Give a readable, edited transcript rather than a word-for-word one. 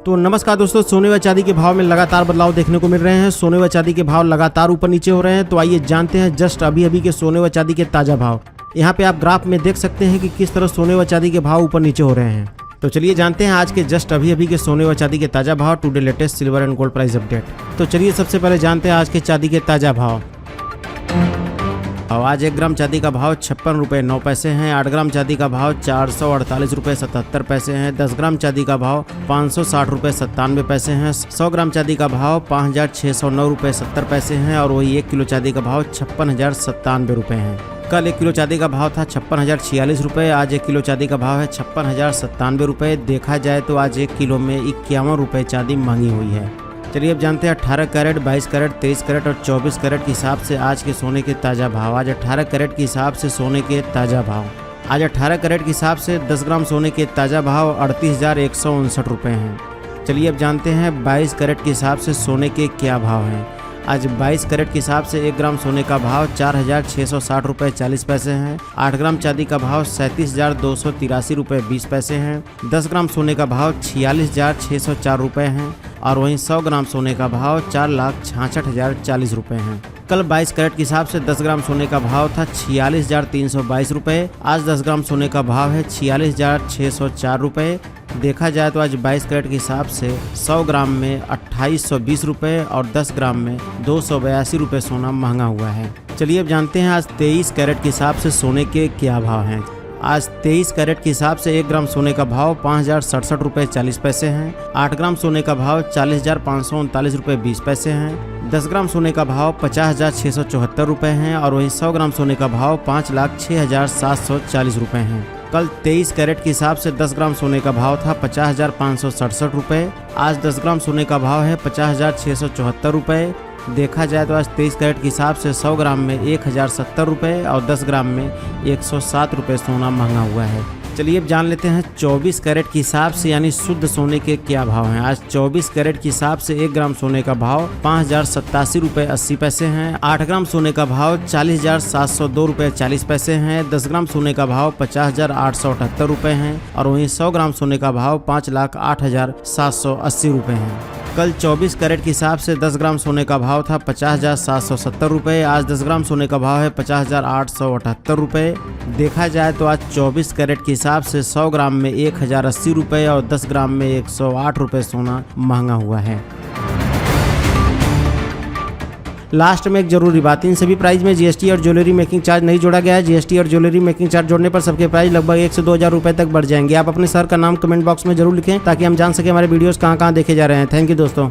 तो नमस्कार दोस्तों, सोने व चांदी के भाव में लगातार बदलाव देखने को मिल रहे हैं। सोने व चांदी के भाव लगातार ऊपर नीचे हो रहे हैं। तो आइए जानते हैं जस्ट अभी के सोने व चांदी के ताजा भाव। यहाँ पे आप ग्राफ में देख सकते हैं कि किस तरह सोने व चांदी के भाव ऊपर नीचे हो रहे हैं। तो चलिए जानते हैं आज के जस्ट अभी के सोने व चांदी के ताजा भाव, today latest silver and gold price update. तो चलिए सबसे पहले जानते हैं आज के चांदी के ताजा भाव। आज 1 ग्राम चांदी का भाव 56 रुपये 9 पैसे हैं। 8 ग्राम चांदी का भाव 448 रुपये 77 पैसे हैं। 10 ग्राम चांदी का भाव 560 रुपये 97 पैसे हैं। 100 ग्राम चांदी का भाव 5609 रुपये 70 पैसे हैं। और वही 1 किलो चांदी का भाव 56,097 रुपये हैं। कल 1 किलो चांदी का भाव था 56,046 रुपये। आज 1 किलो चांदी का भाव है 56,097 रुपये। देखा जाए तो आज 1 किलो में 51 रुपये चांदी महंगी हुई है। चलिए अब जानते हैं 18 कैरेट, 22 कैरेट, 23 कैरेट और 24 कैरेट के हिसाब से आज के सोने के ताज़ा भाव। आज 18 कैरेट के हिसाब से सोने के ताज़ा भाव। आज 18 कैरेट के हिसाब से 10 ग्राम सोने के ताज़ा भाव 38,159 रुपये हैं। चलिए अब जानते हैं 22 कैरेट के हिसाब से सोने के क्या भाव हैं। आज 22 कैरेट के हिसाब से 1 ग्राम सोने का भाव 4,660 रुपये 40 पैसे हैं। 8 ग्राम चांदी का भाव 37,283 रुपये 20 पैसे हैं। 10 ग्राम सोने का भाव 46,604 रुपये हैं। और वहीं 100 ग्राम सोने का भाव 4,66,040 रुपये हैं। कल 22 कैरेट के हिसाब से 10 ग्राम सोने का भाव था 46,322 रुपये। आज 10 ग्राम सोने का भाव है 46,604 रुपये। देखा जाए तो आज 22 कैरेट के हिसाब से 100 ग्राम में 2820 रुपये और 10 ग्राम में 282 रुपये सोना महंगा हुआ है। चलिए अब जानते हैं आज 23 कैरेट के हिसाब से सोने के क्या भाव हैं। आज 23 कैरेट के हिसाब से 1 ग्राम सोने का भाव 5,067 रुपये 40 पैसे हैं। 8 ग्राम सोने का भाव 40,539 रुपये 20 पैसे हैं। 10 ग्राम सोने का भाव 50,674 रुपये हैं। और वहीं 100 ग्राम सोने का भाव 5,06,740 रुपये हैं। कल 23 कैरेट के हिसाब से 10 ग्राम सोने का भाव था 50,567 रुपये। आज 10 ग्राम सोने का भाव है 50,674 रुपये। देखा जाए तो आज 23 कैरेट के हिसाब से 100 ग्राम में 1,070 रुपये और 10 ग्राम में 107 रुपये सोना महंगा हुआ है। चलिए अब जान लेते हैं 24 कैरेट के हिसाब से यानी शुद्ध सोने के क्या भाव हैं। आज 24 कैरेट के हिसाब से 1 ग्राम सोने का भाव 5,087 रुपये 80 पैसे हैं। 8 ग्राम सोने का भाव 40,702 रुपये 40 पैसे हैं। 10 ग्राम सोने का भाव 50,878 रुपये हैं। और वहीं 100 ग्राम सोने का भाव 5,08,780 रुपये हैं। कल 24 कैरेट के हिसाब से 10 ग्राम सोने का भाव था 50,770 रुपये। आज 10 ग्राम सोने का भाव है 50,878 रुपये। देखा जाए तो आज 24 कैरेट के हिसाब से 100 ग्राम में 1,080 रुपये और 10 ग्राम में 108 रुपये सोना महंगा हुआ है। लास्ट में एक जरूरी बात, इन सभी प्राइस में जीएसटी और ज्वेलरी मेकिंग चार्ज नहीं जोड़ा गया है। जीएसटी और ज्वेलरी मेकिंग चार्ज जोड़ने पर सबके प्राइस लगभग 1 से 2,000 रुपये तक बढ़ जाएंगे। आप अपने शहर का नाम कमेंट बॉक्स में जरूर लिखें ताकि हम जान सकें हमारे वीडियोस कहाँ देखे जा रहे हैं। थैंक यू दोस्तों।